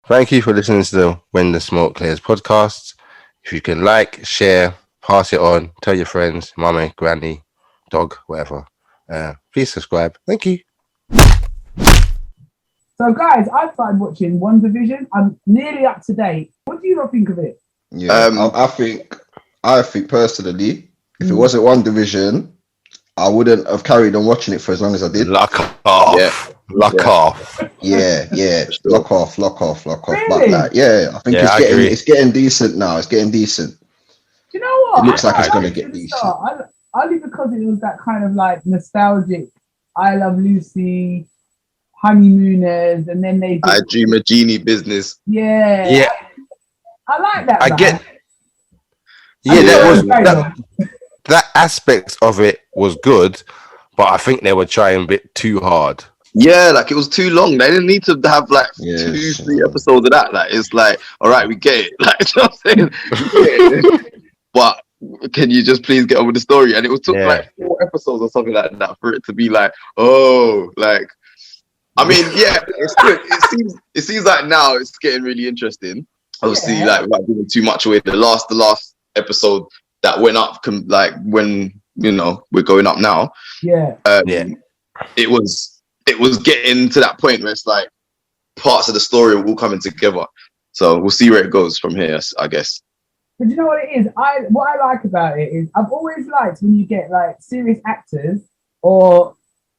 Thank you for listening to the When the Smoke Clears podcast. If you can like, share, pass it on, tell your friends, mummy, granny, dog, whatever. Please subscribe. Thank you. So, guys, I started watching WandaVision. I'm nearly up to date. What do you not think of it? Yeah, I think personally, if it wasn't WandaVision, I wouldn't have carried on watching it for as long as I did. Lock off. Lock off. Yeah. Lock off. Really? But like, I think it's getting decent now. It's getting decent. Do you know what? It looks like it's going to get decent. Only because it was that kind of like nostalgic I Love Lucy, honeymooners, and then they did, I Dream of Genie business. Yeah. I like that. I get. Yeah, that aspect of it was good, but I think they were trying a bit too hard. Yeah, like it was too long. They didn't need to have like 2-3 episodes of that. Like it's like, all right, we get it. Like, you know what I'm saying? But can you just please get on with the story? And it took like 4 episodes or something like that for it to be like, like. I mean, yeah, it's good. It seems like now it's getting really interesting. Obviously, like without giving too much away, the last episode that went up, like when we're going up now. It was getting to that point where it's like parts of the story are all coming together. So we'll see where it goes from here, I guess. But you know what it is? What I like about it is I've always liked when you get like serious actors or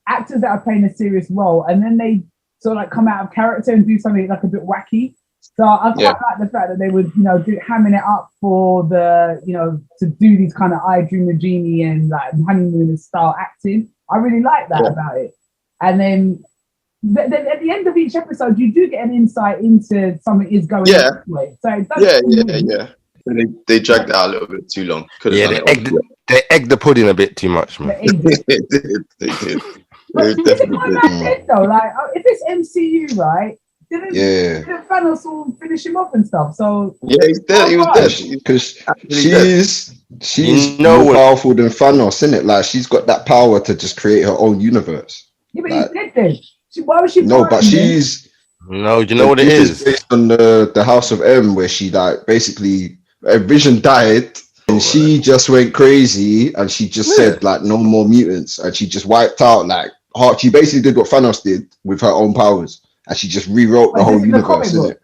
actors that are playing a serious role and then they sort of like come out of character and do something like a bit wacky. So I quite like the fact that they would, hamming it up for the, to do these kind of I Dream of Genie and like honeymoon style acting. I really like that about it. And then at the end of each episode, you do get an insight into something is going on this way. So They dragged it out a little bit too long. They egged the pudding a bit too much, man. They did. But this is my man though. Like, if it's MCU, right? Didn't Thanos all finish him off and stuff? So he's dead. He was dead because she's more powerful than Thanos, isn't it? Like she's got that power to just create her own universe. Yeah, but he's dead then. Why was she? No, but she's. No, you know what it is? Based on the House of M, where she like basically Vision died. And she just went crazy, and she just said like no more mutants, and she just wiped out like she basically did what Thanos did with her own powers, and she just rewrote the whole universe, isn't it?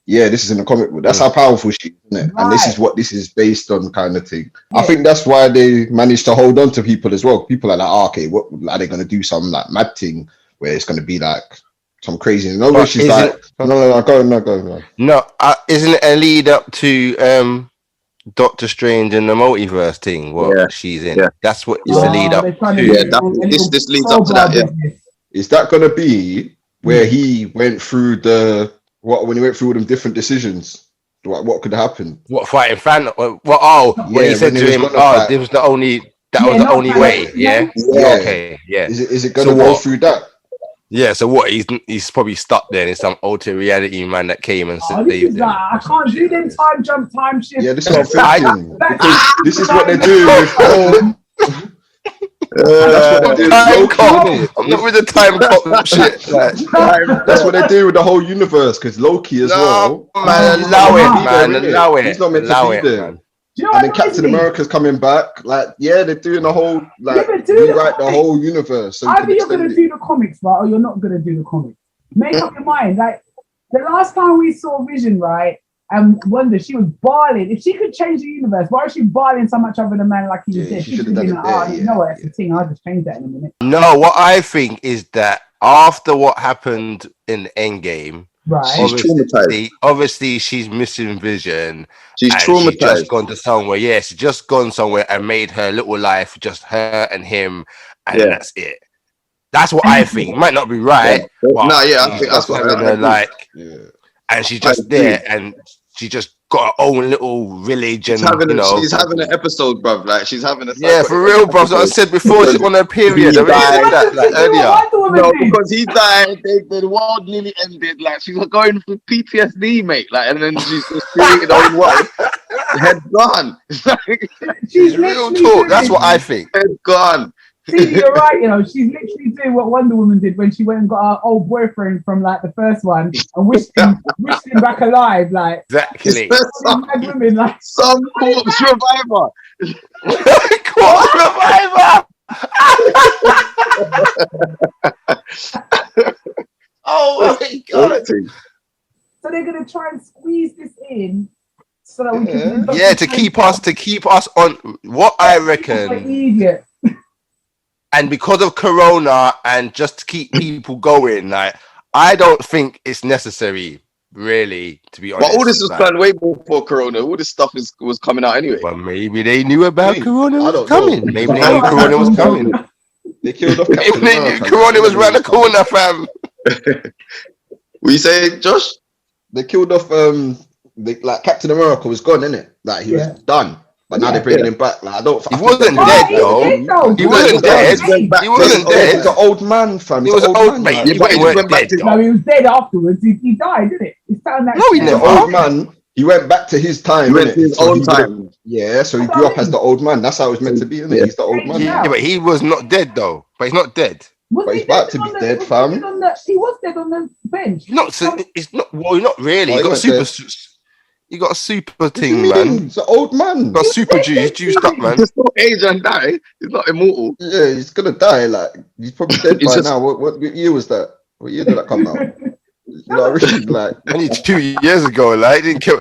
Yeah, this is in the comic book. That's how powerful she is, isn't it? Right. And this is what this is based on, kind of thing. Yeah. I think that's why they managed to hold on to people as well. People are like, okay, what are they going to do? Some like mad thing where it's going to be like some crazy. No, she's like, no, go on. No, isn't it a lead up to Doctor Strange and the multiverse thing? What she's in? Yeah. That's what is the lead up to. Yeah, this leads up to that. Yeah. Is that going to be where he went through when he went through all them different decisions? What could happen? What, fighting Thanos? When he said to him, it was the only only way. Yeah. Okay. Yeah. Is it going to go through that? Yeah, so what? He's probably stuck there in some alternate reality man that came and saved him. I can't do them time shift. Yeah, this is what I'm thinking. This is what they do with that's what they do. I'm not with the time cop shit. That's what they do with the whole universe, because Loki as well. Man, allow it. He's not meant to be there. And then Captain America's coming back. Like, they're doing the whole rewrite the whole universe. So either you're going to do the comics, right, or you're not going to do the comics. Make up your mind. Like the last time we saw Vision, right, and Wanda, she was barling. If she could change the universe, why is she barling so much over the man like he was dead? She should have done it. You know what? That's the thing. I'll just change that in a minute. No, what I think is that after what happened in Endgame. Right. She's traumatized. Obviously, she's missing Vision. She's traumatized. She's just gone to somewhere. Yeah, she's just gone somewhere and made her little life just her and him, and that's it. That's what I think. Might not be right. I think that's what I like. Yeah. And she's just there, and she just got her own little village, and she's having an episode, bruv. Like she's having a for real, bruv. So I said before, she's on her period. Earlier. No, because he died. The world nearly ended. Like she was going through PTSD, mate. Like, and then she's just created her own world. Head gone. She's real talk. That's what I think. Head gone. See, you're right. You know, she's literally doing what Wonder Woman did when she went and got her old boyfriend from like the first one and wished him back alive. Like Exactly. mad women, like Some corpse reviver. Corpse reviver. Oh my god. so they're gonna try and squeeze this in so that we can Yeah, to keep us on what I reckon. Idiot. And because of Corona and just to keep people going, like I don't think it's necessary, really, to be honest. But all this was planned way before Corona. All this stuff was coming out anyway. But maybe they knew about Corona I was don't coming. know. Maybe they knew Corona was coming. They killed off Maybe Captain they knew America. Corona was around the corner, fam. What you say, Josh? They killed off like Captain America was gone, innit? Like he was done. But now they're bringing him back. Like I don't. He wasn't dead though. He wasn't dead. He wasn't dead. He's an old man, fam. He was an old man. Yeah, but he went back to. No, he was dead afterwards. He died, didn't it? He found that. No, he He's an never. old man. He went back to his time. He went innit? to his So own he time. Yeah, so he grew up as the old man. That's how it was meant to be, innit? He's the old man. Yeah, but he was not dead though. But he's not dead. But he's about to be dead, fam. He was dead on the bench. It's not. Well, not really. Oh, He got a he super. went You got a super What do you thing, mean? man. He's an old man. Got super juice, juiced up, man. He's not age and die. He's not immortal. Yeah, he's gonna die. Like he's probably dead He's by just- now. What year was that? What year did that come out? You know, really, like Only 2 years ago, like, he didn't kill.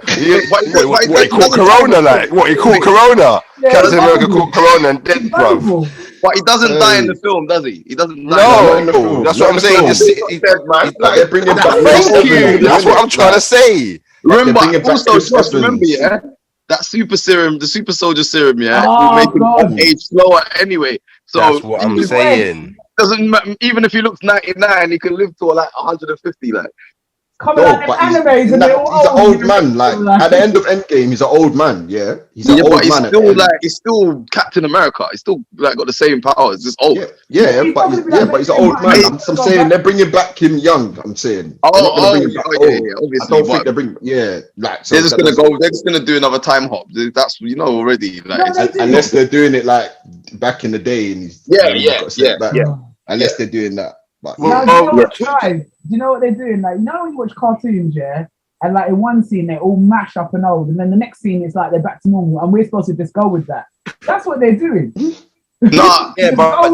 What he Why- called Corona, like, what he called Corona. Yeah, Captain America vulnerable. called Corona and dead, bruv. Vulnerable. But he doesn't Hey. die in the film, does he? He doesn't die. not in the No, film. that's Not what I'm in the saying. film. Just, Dead, man. like they're bringing back. thank you. That's what I'm trying to say. Remember, They're bringing back also, Chris Josh, remember, Evans. yeah? That super serum, the super soldier serum, yeah? Oh, will make him God. age slower anyway. So That's what I'm He's saying. doesn't matter, even if he looks 99, he can live to like 150, like. Coming No, like but the he's, animes and nah, they're all he's an old you know, man. Like at the end of Endgame, he's an old man. Yeah, he's an Yeah, old but he's man. at the still end. like he's still Captain America. He's still like got the same powers. Just old. Yeah, He's but probably he's, like but he's an making old man. money. I'm saying they're bringing back him young. I'm saying. They're not gonna bring him back old. yeah, obviously. I don't think But they're bringing. Yeah, like so they're just that gonna doesn't- go. They're just gonna do another time hop. That's already. Like, No, it's- they do. unless they're doing it like back in the day and he's got sent back. Unless they're doing that. But Well, Now, do you know what, guys? Do you know what they're doing? Like, you know when you watch cartoons, yeah? And like in one scene, they all mash up and old. And then the next scene, it's like they're back to normal. And we're supposed to just go with that. That's what they're doing. Nah, Yeah, but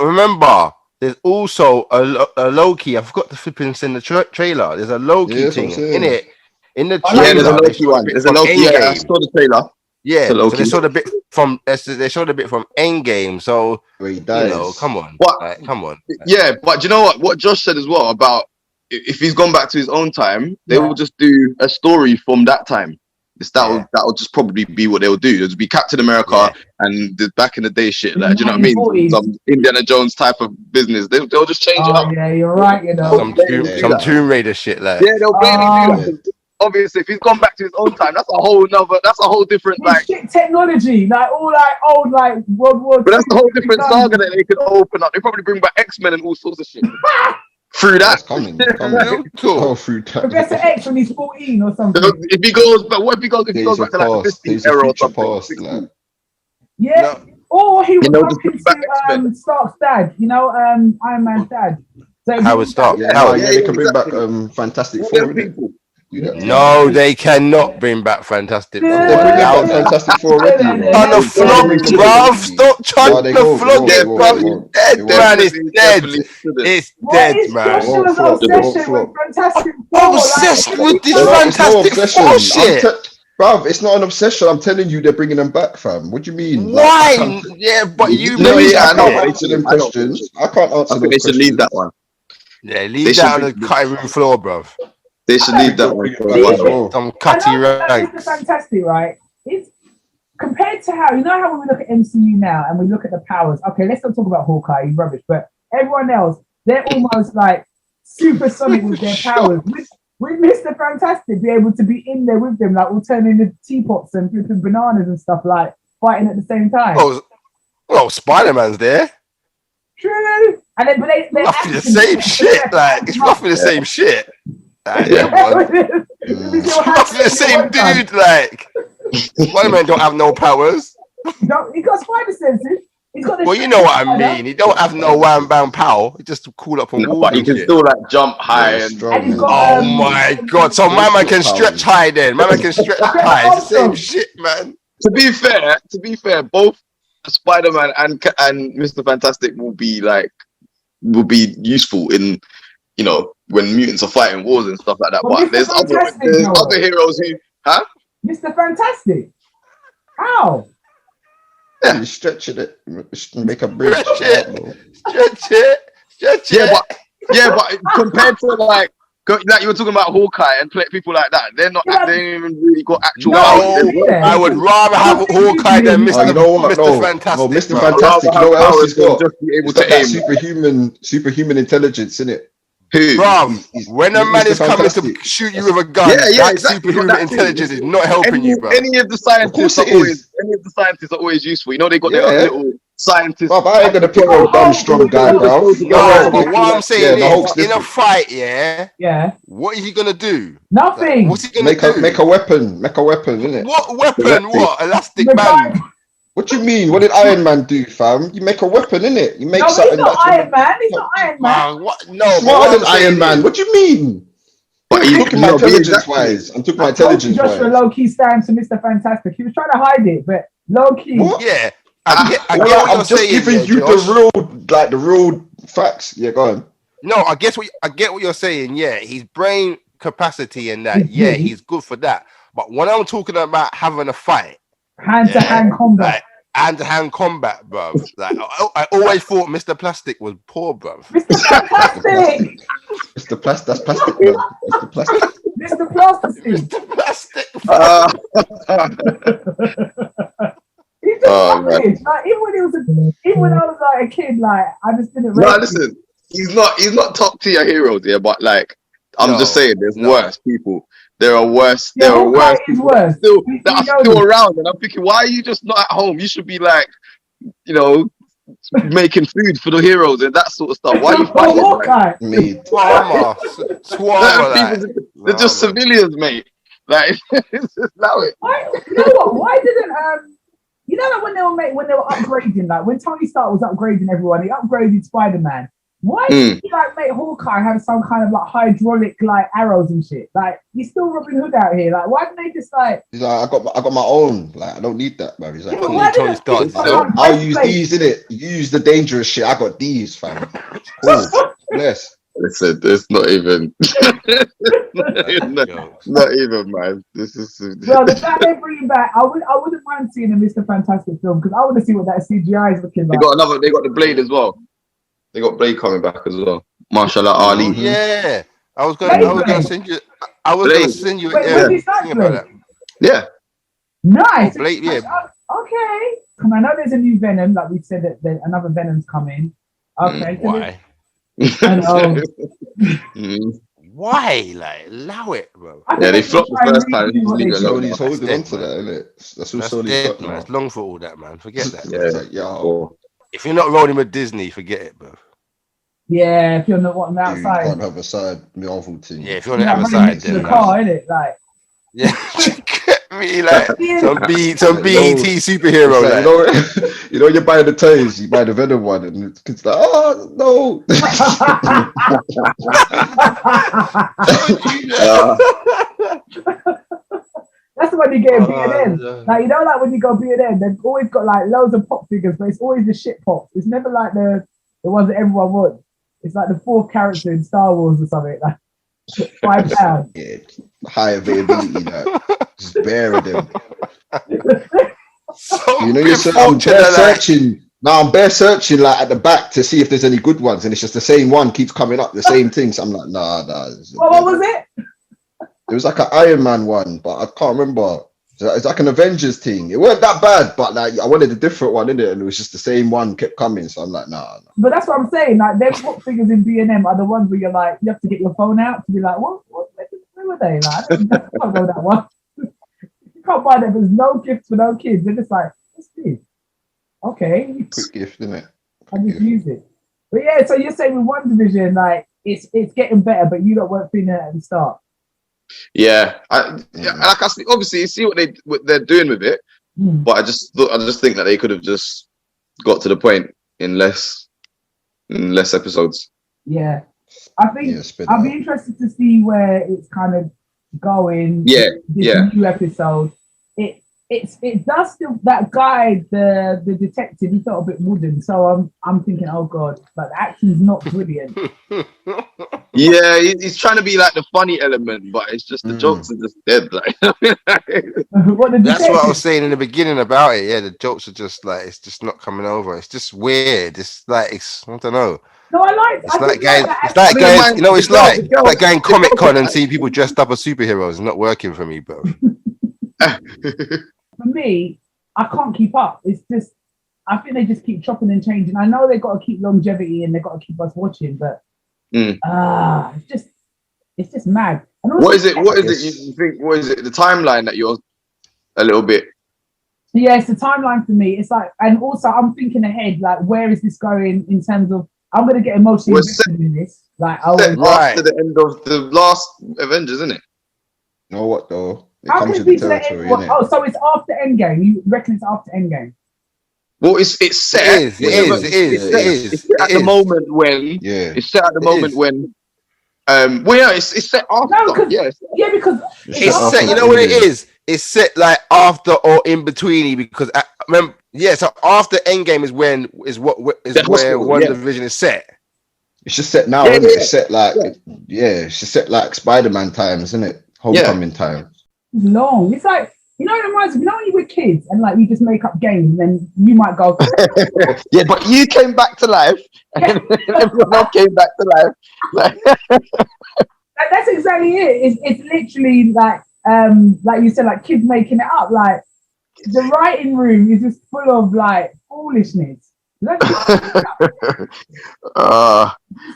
remember, there's also a Loki. I forgot to flipping in the trailer. There's a Loki Yeah, that's what thing I'm saying. in it. In the Oh, trailer, yeah, there's a they Loki showed one. bit There's a from Loki. Yeah, I Endgame. saw the trailer. Yeah, It's a so Loki. they showed a bit from. They showed a bit from Endgame. So where he you dies. know, come on, What? like, come on. Yeah, but do you know what? What Josh said as well about if he's gone back to his own time, they will just do a story from that time. That'll just probably be what they'll do. It'll be Captain America and the back in the day shit. Like, do you know what I mean? 1940s. Some Indiana Jones type of business. They'll just change it Oh, up. yeah, you're right, you know. Some Tomb Raider shit, like. Yeah, they'll blatantly do that. Obviously, if he's gone back to his own time, that's a whole different This like. shit technology, like all like old like World War. But that's a whole II different done. saga that they could open up. They probably bring back X-Men and all sorts of shit through that. That's coming. Oh, through time. Professor X when he's 14 or something. If he goes, but what if he goes back to like the 50s Days era of or future something? past. Like, Yeah. No. Or he would know, bump just bring into back X-Men. Stark's dad, Iron Man's dad. So if Howard he- Stark. yeah, Howard. they can bring exactly. back Fantastic All Four. them innit? people. Do that. No, they cannot bring back Fantastic Four. Yeah. They're bringing Out back there. Fantastic Four already. Yeah, Trying to yeah, flog, yeah. bruv. Stop trying No, they to won't, flog they it, won't, bruv. they won't, It's dead, they won't. man. It's dead. Definitely shouldn't. It's What dead, is man. Joshua's Won't flop, obsession won't flop. with Fantastic Four? Obsessed with this It's no Fantastic obsession. Four shit. Bruv, it's not an obsession. I'm telling you, they're bringing them back, fam. What do you mean? Why? Like, Yeah, but you No, mentioned I can't it. answer them I don't questions. I can't answer I those think they should leave that questions. one. Yeah, They leave should that on the be- cutting room floor, bruv. They should leave that one. for a As while. well. Some I cutty know that Mr. ranks. Fantastic, right? It's compared to how how when we look at MCU now and we look at the powers. Okay, let's not talk about Hawkeye, he's rubbish, but everyone else, they're almost like supersonic with their powers. With Mr. Fantastic, be able to be in there with them, like all turning the teapots and flipping bananas and stuff, like fighting at the same time. Well, Spider-Man's there. True. And then, but they're Roughly the same shit. Like, it's roughly the same shit. Like, come on. Roughly the same dude. Like, Spider-Man don't have no powers. He got spider senses. He's got the Well, you know what I mean. He don't have no wham bam pow. He just cool up on No, walls but he and can shit. still like jump high Yeah, and strong, And he's man. got, Oh my god! So my man can stretch high then. My man can stretch high. It's the same shit, man. to be fair, both Spider-Man and Mr. Fantastic will be useful in when mutants are fighting wars and stuff like that. But But Mr. there's Fantastic, other heroes who, huh? Mr. Fantastic. How? Yeah, you're stretching it, make a bridge. Stretch it. Yeah, but compared to like you were talking about Hawkeye and people like that, they ain't even really got actual powers. No, I would rather have Hawkeye than Oh, you know what? Mr. No, Fantastic. Mr. bro. Fantastic. You know what else he's got? Just be able He's to got that aim. superhuman intelligence in it. Who? Bruv, when a man Mr. is coming to Fantastic. shoot you with a gun, Yeah, that exactly. superhuman Got that intelligence too. is not helping you, bro. Any of the scientists Of course it are always useful. You know, they got their own Yeah. little scientists. Bruv, I ain't gonna pick no dumb strong guy, bro. No, but what I'm saying the is, Hulk's in a different. fight, yeah, Yeah. what is he gonna do? Nothing. What's he gonna do? Make a weapon, innit? What weapon? What? Elastic The band? guy- What do you mean? What did Iron Man do, fam? You make a weapon, innit? You make No, but something he's not that's Iron Man. He's not Iron Man. What? No, but smarter what than I'm saying Iron Man. is- What do you mean? But I'm he- talking my no, but intelligence exactly. wise. I'm talking my I told you intelligence Joshua wise. low key stands for Mr. Fantastic. He was trying to hide it, but low key. What? Yeah, I get Well, what I'm you're just saying. giving Yeah, you Josh. the real facts. Yeah, go on. No, I get what you're saying. Yeah, his brain capacity and that. He's Yeah, good. he's good for that. But when I'm talking about having a fight, Hand-to-hand combat. like hand-to-hand combat, bro. Like I always thought Mr. Plastic was poor, bro. Mr. Fantastic. That's plastic, man. It's the plastic. Mr. Plastic. Mr. Plastic. He's just average. Like even when I was like a kid, like I just didn't. No, rate him. listen, he's not top tier heroes, yeah, but like I'm just saying, there's worse people. There are worse. Yeah, There are Hawkeye worse is people worse. that are still around, and I'm thinking, why are you just not at home? You should be like, making food for the heroes and that sort of stuff. Why are you fighting? Hawkeye. Made. They're just civilians, mate. Like, just allow it. You know what? Why didn't you know that when they were upgrading, like when Tony Stark was upgrading everyone, he upgraded Spider-Man. Why did he like make Hawkeye have some kind of like hydraulic like arrows and shit? Like he's still Robin Hood out here. Like why didn't they just like? He's like, I got my own. Like I don't need that, man. He's like, Yeah, why Tony didn't Stark. I'll use these in it. You use the dangerous shit. I got these, fam. Cool. Bless. Listen, it's not even. not even, man. This is. Well, the fact they're bringing back, I wouldn't mind seeing a Mr. Fantastic film because I want to see what that CGI is looking like. They got the Blade as well. They got Blade coming back as well. Mashallah Ali. Oh, yeah, I was gonna send you. I was gonna send you. Wait, Think about that. Yeah. Nice. Oh, Blade, yeah. Okay. And I know there's a new Venom, like we said that another Venom's coming. Okay. Why? I know. Why? Like, allow it, bro. Yeah, they flopped the first time. He's holding on to dead, that, isn't it? That's That's all he's dead, got man. now. It's long for all that, man. Forget that. Yeah. It's like, yo, If you're not rolling with Disney, forget it, bro. Yeah, if you're not wanting you outside. can't have a side Marvel team. Yeah, if you're on the other side, the then car, innit? Like, yeah, me like some No. BET superhero. It's like, Like. you know, you buy the toys, you buy the Venom one, and it's like, oh no. That's when you get a B&M. Like, you know, like when you go B&M, they've always got like loads of pop figures, but it's always the shit pops. It's never like the ones that everyone wants. It's like the fourth character in Star Wars or something. Like £5. Yeah, high availability, that just bearing them. You know, I'm bare searching. Now I'm bare searching like at the back to see if there's any good ones, and it's just the same one keeps coming up, the same thing. So I'm like, nah. What was it? It was like an Iron Man one, but I can't remember. It's like an Avengers thing. It wasn't that bad, but like I wanted a different one in it, and it was just the same one kept coming. So I'm like, nah. But that's what I'm saying. Like, them pop figures in B&M are the ones where you're like, you have to get your phone out to be like, where were they? Like, I can't know that one. You can't buy them. There's no gifts for no kids. They're just like, what's this? Okay. Quick gift, isn't it? I just use it. But yeah, so you're saying with WandaVision, like it's getting better, but you don't weren't feeling it at the start. Yeah, like I obviously see what they're doing with it, but I just think that they could have just got to the point in less episodes. Yeah, I think spit it I'll be out. interested to see where it's kind of going. Yeah, this yeah. new episode. It does still, that guy, the detective, he felt a bit wooden. So I'm thinking, oh god, but the acting's not brilliant. Yeah, he's trying to be like the funny element, but it's just the jokes are just dead. Like, What the That's what I was detective? saying in the beginning about it. Yeah, the jokes are just like it's just not coming over. It's just weird. It's like I don't know. No, I liked. It's I like did like guys. that It's like I mean, guys. man, You know, the it's girl- like the girl- like going the Comic girl- Con and seeing people dressed up as superheroes. It's not working for me, bro. For me, I can't keep up. It's just, I think they just keep chopping and changing. I know they've got to keep longevity and they've got to keep us watching, but it's just mad. And also, What is it? What is it? You think? What is it? The timeline that you're a little bit. Yeah, it's the timeline for me. It's like, and also I'm thinking ahead, like where is this going in terms of I'm gonna get emotionally Well, invested in this. Like, Set Right. after the end of the last Avengers, isn't it? You know what though? It how comes can it with be the to the end? territory, innit? Oh, so it's after Endgame. You reckon it's after Endgame? Well, it's set. It is. It's set at the moment when. Yeah. It's set at the It moment is. when. Well, yeah, it's set after. No, 'cause- yeah, Yeah, because It's After set. You the know what it Endgame. is? It's set like after or in betweeny because remember. Yeah, so after Endgame is when is The where hospital, yeah. WandaVision is set. It's just set now, Yeah, isn't yeah. it? It's set like it's just set like Spider-Man times, isn't it? Homecoming time. it's long. It's like, you know, it reminds me, you know, when you were kids and like you just make up games, then you might go, yeah, but you came back to life, and everyone else came back to life. Like, that's exactly it. It's literally like you said, like kids making it up. Like the writing room is just full of like foolishness.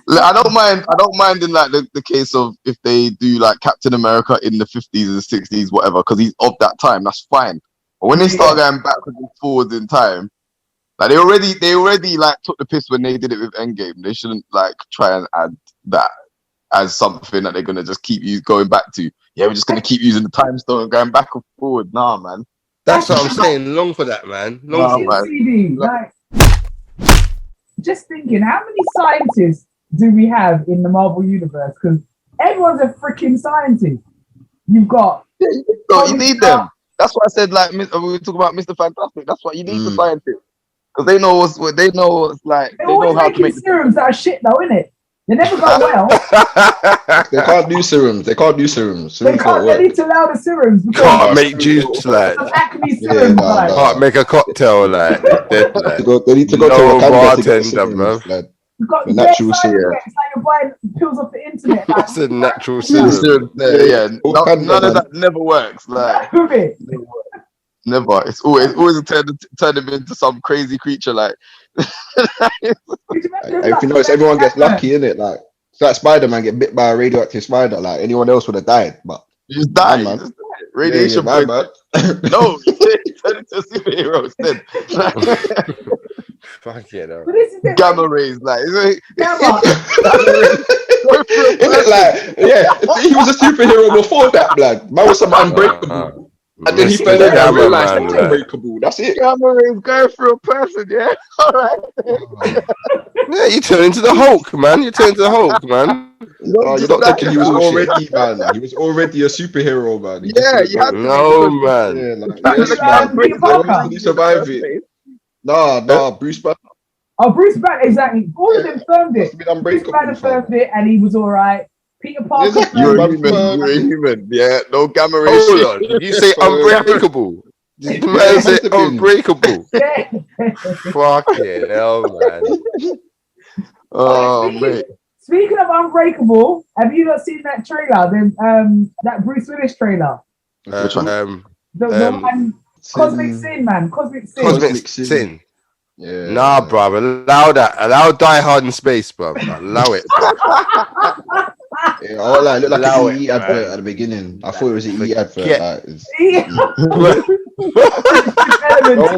I don't mind in like the case of if they do like Captain America in the 50s and 60s, whatever, because he's of that time. That's fine. But when they start going backwards and forwards in time, like they already like took the piss when they did it with Endgame. They shouldn't like try and add that as something that they're gonna just keep going back to. Yeah, we're just gonna keep using the time stone and going back and forward. Nah, man. That's what I'm saying. Long for that, man. Long for man. CD, like, just thinking, how many scientists do we have in the Marvel universe? Because everyone's a freaking scientist. You've got You need them. That's what I said. Like we were talking about Mr. Fantastic. That's what you need the scientists because they know what's like. they're They know always how to making make. serums that are shit, though, innit? They never go well. They can't do serums. They can't do serums. They Serums don't work. need to allow the serums because Can't make juice like. of acne Yeah, serums. nah, like. nah. Can't make a cocktail like. Dead, like. They need to go No to Wakanda to get the bartender, serums, bro. like, You've got the natural side serum. effects, like you're buying pills off the internet. Like, That's a natural Yeah. serum. Yeah. Wakanda, None of man. that never works. Like prove it. never. It's always turn them into some crazy creature. Like If you notice, everyone gets lucky, innit? Like, it's like Spider-Man get bit by a radioactive spider. Like, anyone else would have died, but you just die. man. You just die. Radiation. Yeah, man. No, you turn into a superhero instead. Fuck yeah, no. But this is it. Gamma rays, like Gamma. Innit? Like, yeah, he was a superhero before that, blood. Man was some unbreakable. And then he fell in and realized he was unbreakable. That's it. Gamma rays going through a person. Yeah, all right. Yeah, you turn into the Hulk, man. You turn into the Hulk, man. Oh, you're not thinking he was already, man. He was already a superhero, man. Yeah, you had to. No, man. Yeah, like, That's yes, like man. Peter Parker. He survived it. Nah, Bruce Banner Oh, Bruce Banner, exactly. All of them firmed must it. have been Bruce unbreakable. Banner firmed it, and he was all right. Peter Parker. Yes, You're a firmed it. human. You're a human. Yeah, no gamma rays. Hold on. Did you say unbreakable? Did the man say unbreakable? Yeah. Fucking hell, man. Oh mate. Speaking of Unbreakable, have you not seen that trailer? That Bruce Willis trailer. Which one? The one, Cosmic Sin, man. Cosmic Sin. Cosmic Sin. Yeah. Nah, bro. Allow that. Allow Die Hard in space, bro. Allow it. Yeah, all like, looked like Allow an it, E advert man. at the beginning. I thought it was an E advert. Forget- Like, it's, Yeah. all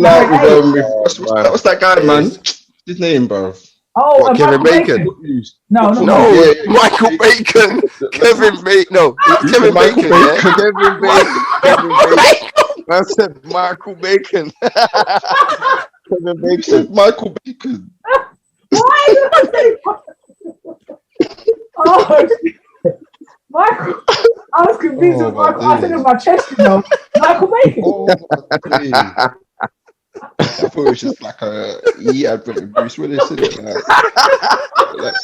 like, what's that guy, man? What's his name, bro? Oh, What, Kevin Michael Bacon? No, No, Yeah. Michael Bacon. Kevin Bacon. No, Kevin Michael Bacon. Yeah? Kevin Bacon. Kevin Bacon. I said Michael Bacon. Kevin You said Michael Bacon. Why did I say? Oh, shit. Michael. I was confused Oh, with my Michael. I said days. in my chest, you know, Michael Bacon. Oh, my days. I thought it was just like a advert with Bruce Willis in it. Like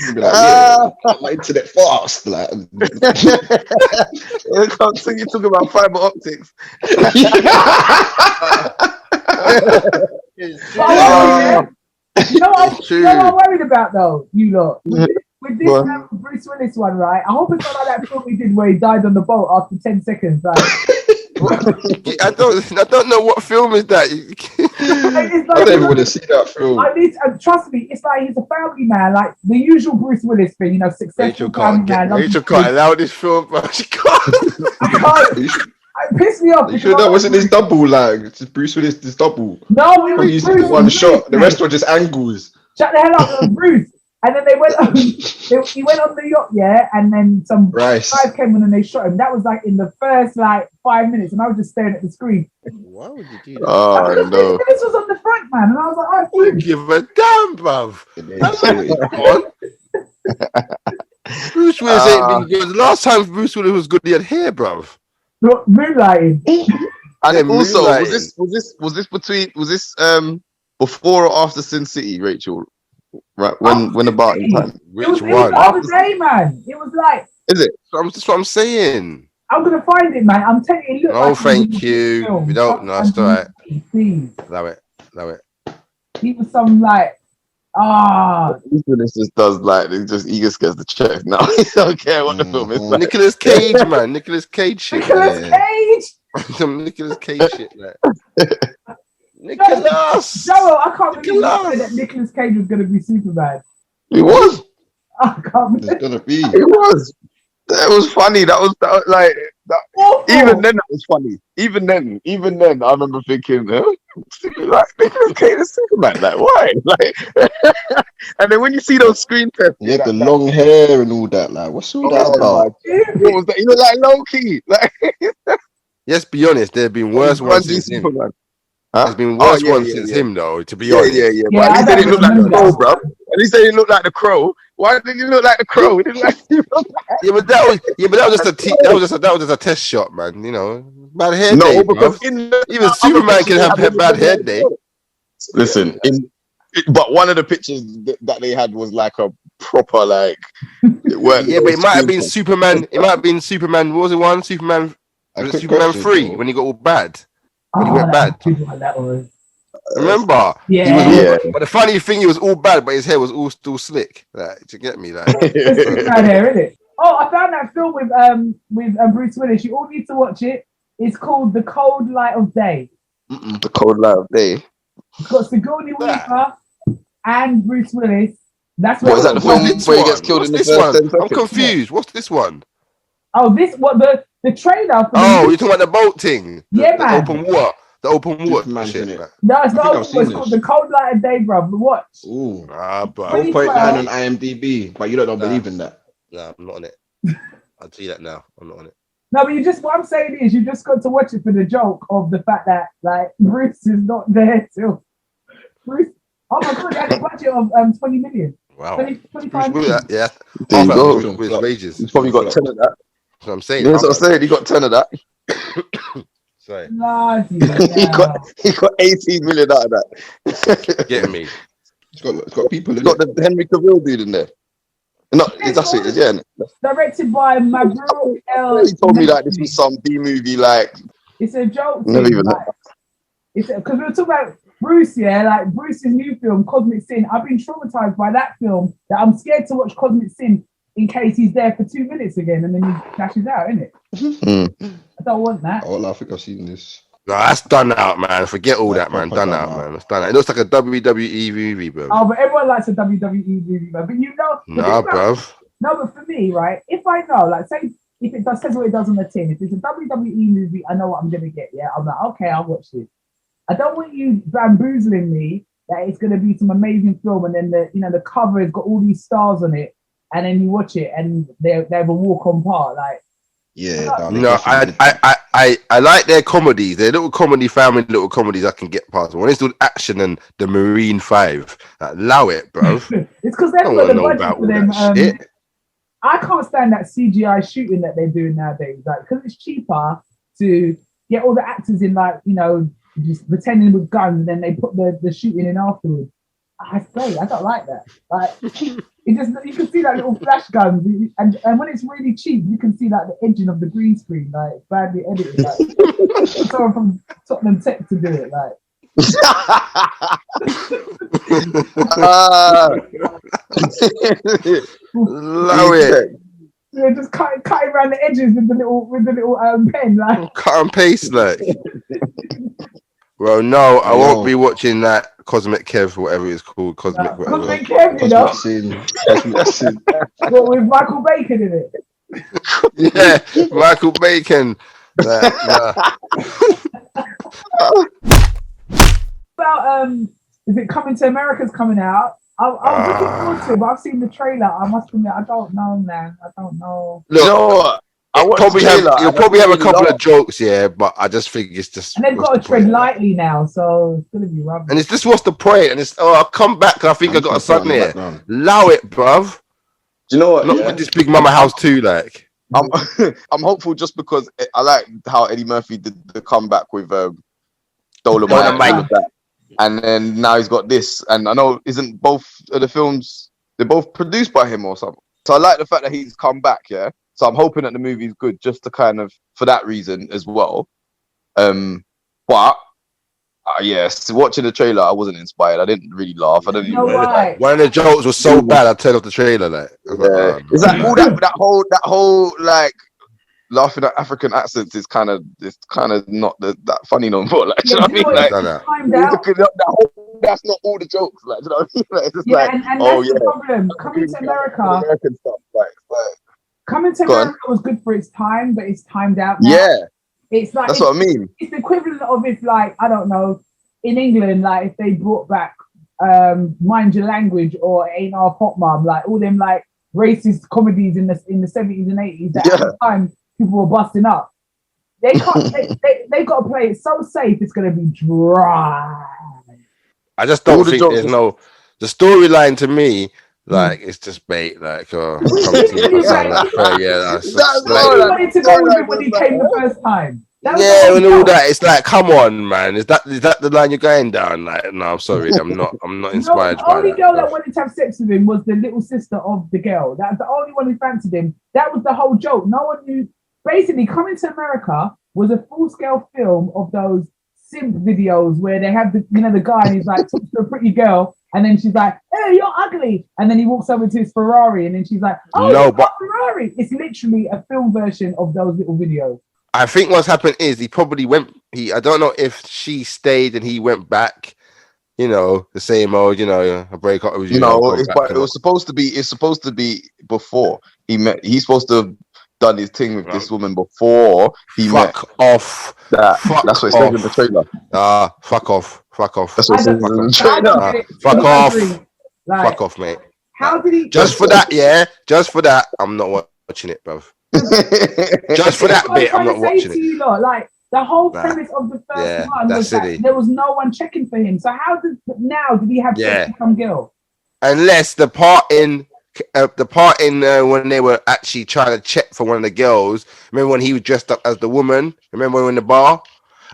you'd be like, yeah, my internet fast. Like, When it comes to you talking about fiber optics. Oh, you know what? It's You know what I'm true. worried about though, you lot. With this What? Bruce Willis one, right? I hope it's not like that film he did where he died on the boat after 10 seconds. Like, I don't know what film is that. it's I like, don't even want to see that film. I need to, trust me, it's like he's a family man, like the usual Bruce Willis thing, you know, successful family man. Rachel can't allow this film, bro. She can't. I can't. You sure, It pissed me off. you sure that wasn't his double? Like, it's just Bruce Willis, his double. No, it He was used Bruce. one Bruce, shot. The mate. rest were just angles. Shut the hell up, it was Bruce. And then they went on, he went on the yacht, yeah, and then some Rice. guys came in and they shot him. That was like in the first like 5 minutes, and I was just staring at the screen. Why would you do that? Oh Because no. Bruce Willis was on the front, man, and I was like, I oh, don't give a damn, bruv. And then you see what he- Come on. Bruce Willis ain't been good. The last time Bruce Willis was good, he had hair, bruv. look, moonlighting. And Yeah, also, moonlighting. was this before or after Sin City, Rachel? Right, when about in time? It Which was one? the other day, man. It was like, Is it? That's what I'm saying. I'm gonna find it, man. I'm telling you, it looked No, like it was thank a you. film. We don't. No, it's all right. Please. Allow it. Allow it. He was some like, This just does like he just gets the check now. He don't care what the film is. Like, Nicolas Cage, man. Nicolas Cage shit. Nicolas Cage. Some Nicolas Cage shit. Like. Nicolas. Joelle, I can't believe you Nicolas. said that Nicolas Cage was gonna be Superman. it was. I can't believe It's gonna be. It was. That was funny. That was like that. awful. Even then, that was funny. Even then, I remember thinking, like Nicolas Cage is Superman. Like, why? Like, and then when you see those screen tests, He had the long hair and all that. Like, what's all that oh about? my, what was that? He looked like Loki. Like, Let's be honest. There have been worse ones grungy since him. Superman. Huh? There's been Oh, worse yeah, ones yeah, since yeah. him, though. To be Yeah, honest. yeah, yeah. Yeah, But at least I they didn't look like the remember Crow, that. bro. At least they didn't look like the Crow. Why did he look like the Crow? He didn't like Superman. Yeah, but that was just a test shot, man. You know, bad hair No, day, because bruv. in the Even other Superman pictures can they have had bad hair day. Listen, but one of the pictures that they had was like a proper like. It weren't Yeah, but it might have been screenshots. Superman. It might have been Superman. What was it? One Superman. A Was it quick Superman question, 3 though. when he got all bad? When he went that bad. was that was. Remember? Yeah. He was all, Yeah. But the funny thing, he was all bad, but his hair was all still slick. Like, do you get me? Like, It's Superman hair, isn't it? Oh, I found that film with Bruce Willis. You all need to watch it. It's called The Cold Light of Day. The Cold Light of Day. It's got Sigourney Weaver and Bruce Willis. That's What is that? The film what's where he this gets killed one? in the What's first this 10 one? I'm seconds? confused. What's this one? Oh, this what the trailer for the Oh, movie. you're talking about the boat thing? Yeah, the man. open water. The open water Superman's shit. in it. Like. No, it's I not. think I've It's seen called this. The Cold Light of Day, bro. Watch. Ooh. Ah, but 2012. 4.9 on IMDb, but you don't believe in that. nah, I'm not on it. I'll tell you that now. I'm not on it. No, but what I'm saying is you just got to watch it for the joke of the fact that like Bruce is not there till Bruce. Oh my god, they had a budget of 20 million. Wow. 25 million. Yeah. There you Half go. that was wages. He's probably got 10 of that. That's what I'm saying. Yeah, that's what Half I'm saying. He got 10 of that. Sorry. Bloody he hell. got 18 million out of that. Get me. It's got people in He's got it. the Henry Cavill dude in there. No, that's it. Yeah. Directed by Mabrur El. He told me that this was some B movie. Like, It's a joke. Never thing, even like, it's because we were talking about Bruce, yeah, like Bruce's new film, Cosmic Sin. I've been traumatized by that film that I'm scared to watch Cosmic Sin in case he's there for 2 minutes again and then he dashes out, innit? I don't want that. Oh, I think I've seen this. No, that's done out, man. Forget all that, man. proper Done done out, out. man. It's done out. It looks like a WWE movie, bro. Oh, but everyone likes a WWE movie, man. But you know, the Nah, thing about- bruv. No, but for me, right, if I know, like, say, if it says what it does on the tin, if it's a WWE movie, I know what I'm going to get, yeah? I'm like, okay, I'll watch this. I don't want you bamboozling me that it's going to be some amazing film and then the cover has got all these stars on it and then you watch it and they have a walk-on part. Like, Yeah, no, they No, definitely did. I like their comedies. Their little comedy, family little comedies I can get past. When it's doing action and the Marine 5, allow it, bro. It's because I they've don't got want to the know budget about for all them. that shit. I can't stand that CGI shooting that they're doing nowadays. Like, because it's cheaper to get all the actors in, like, you know, just pretending with guns, and then they put the shooting in afterwards. I say, I don't like that. Like, it just, you can see that little flash guns, and when it's really cheap, you can see like the edging of the green screen, like badly edited. Like, someone from Tottenham Tech to do it, like. Allow it. Yeah, just cutting around the edges with the little pen, like. Cut and paste, like. Well, no, I won't be watching that Cosmic Kev, whatever it's called, Cosmic Kev, you know, Cosmic Sin. but with Michael Bacon in it. Yeah, Michael Bacon. About is it Coming to America's coming out? I was looking forward to it, but I've seen the trailer. I must admit, I don't know, man. I don't know. Look, you know what? you'll probably have a couple of jokes, yeah, but I just think it's just. And they've got to tread lightly now, so it's gonna be rubbish. And it's just what's the point? And it's I'll come back. I think I got a son here. Allow it, bruv. Do you know what? Not with this Big Mama house too, like. I'm hopeful just because I like how Eddie Murphy did the comeback with Dolomite and all of that. And then now he's got this, and I know isn't both of the films, they're both produced by him or something. So I like the fact that he's come back, yeah. So I'm hoping that the movie's good just to kind of for that reason as well. But yes, watching the trailer, I wasn't inspired. I didn't really laugh. I didn't even right. One of the jokes was so bad I turned off the trailer. Like, it's like all that whole like laughing at African accents is kind of not that funny no more. Like, you know what I mean? Like, that's not all the jokes. Like, you know what I mean? Like, it's just like, and that's the problem. Coming to America, American stuff. Like Coming to America was good for its time, but it's timed out now. Yeah, it's like that's what I mean. It's the equivalent of if, like, I don't know, in England, like if they brought back Mind Your Language or Ain't Our Pop Mom, like all them like racist comedies in the 70s and 80s that at the time people were busting up. They can't. they got to play it so safe. It's going to be dry. I just don't think there's no the storyline to me. Like it's just bait. Like yeah, that's wanted to go with it when he came the first time. Yeah, and all that. It's like, come on, man. Is that the line you're going down? Like, no, I'm sorry, I'm not inspired. The only girl that wanted to have sex with him was the little sister of the girl. That's the only one who fancied him. That was the whole joke. No one knew. Basically, Coming to America was a full-scale film of those simp videos where they have the guy and he's like talks to a pretty girl and then she's like, "Hey, you're ugly," and then he walks over to his Ferrari and then she's like, "Oh, no, but Ferrari." It's literally a film version of those little videos. I think what's happened is he probably went. I don't know if she stayed and he went back. You know, the same old. You know, a break up with you. No, it was supposed to be. It's supposed to be before he met. He's supposed to have done his thing with this woman before he met. Off. That's what it says in the trailer. Fuck off. Fuck off. That's what it says in the trailer. Fuck off. Fuck off, mate. How did he? Just for that, yeah. Just for that, I'm not watching it, bruv. Just for that bit, I'm not watching it. Like the whole premise of the first one was that there was no one checking for him. So how did he have sex with some girl? Unless the part in when they were actually trying to check for one of the girls. Remember when he was dressed up as the woman? Remember when we were in the bar?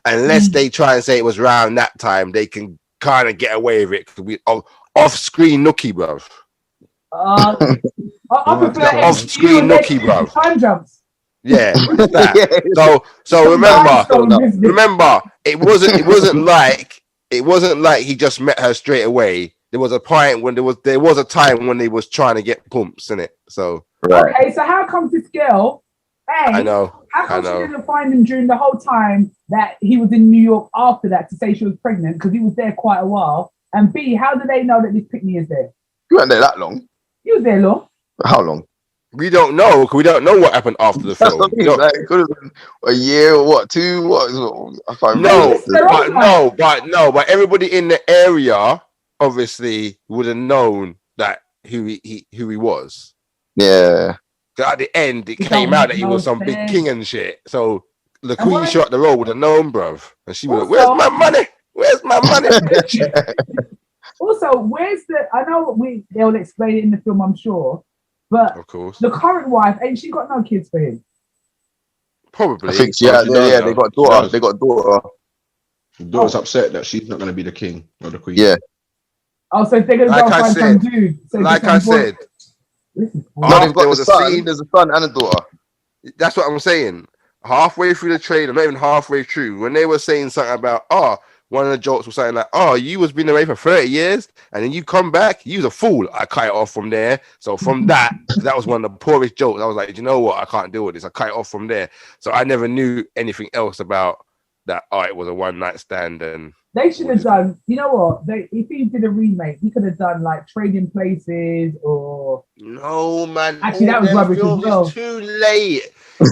Unless they try and say it was around that time, they can kind of get away with it because we off-screen nookie, bruv. Off-screen nookie, bruv. Time jumps. Yeah. So remember, it wasn't like he just met her straight away. There was a point when there was a time when they was trying to get pumps in it. So okay, so how comes this girl? A, I know. How come she didn't find him during the whole time that he was in New York after that to say she was pregnant because he was there quite a while? And B, how do they know that this Pickney is there? You weren't there that long. You was there long. How long? We don't know because we don't know what happened after the film. Like, it could have been a year or what, 2? What? But everybody in the area obviously would have known that who he was. Yeah. 'Cause at the end, it It came don't out make that he no was some big sense. king and shit. So the And queen why- shot the role would have known, bruv. And she would have, Also- where's my money? Where's my money, bitch? Also, where's the? I know they'll explain it in the film, I'm sure, but Of course. the current wife ain't she got no kids for him? Probably. I think she does, they got a daughter. does. They got a daughter. The daughter's upset that she's not going to be the king or the queen. Yeah. Oh, so if they're gonna Like go I find said- some dude. So like some I boy- said, Listen, No, After they've got there the was a son. scene- There's a son and a daughter. that's what I'm saying. Halfway through the trailer, not even halfway through, when they were saying something about, one of the jokes was saying like, you was been away for 30 years and then you come back, you's a fool. I cut it off from there. So from that was one of the poorest jokes. I was like, you know what? I can't deal with this. I cut it off from there. So I never knew anything else about that. It was a one night stand. And they should have done. You know what? If he did a remake, he could have done like Trading Places or. no, man. Actually, that all was them rubbish as films well. is too late. It's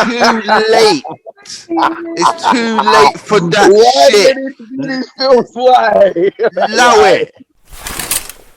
too late. It's too late for that Why shit. do they need to do these films? Why? Allow it.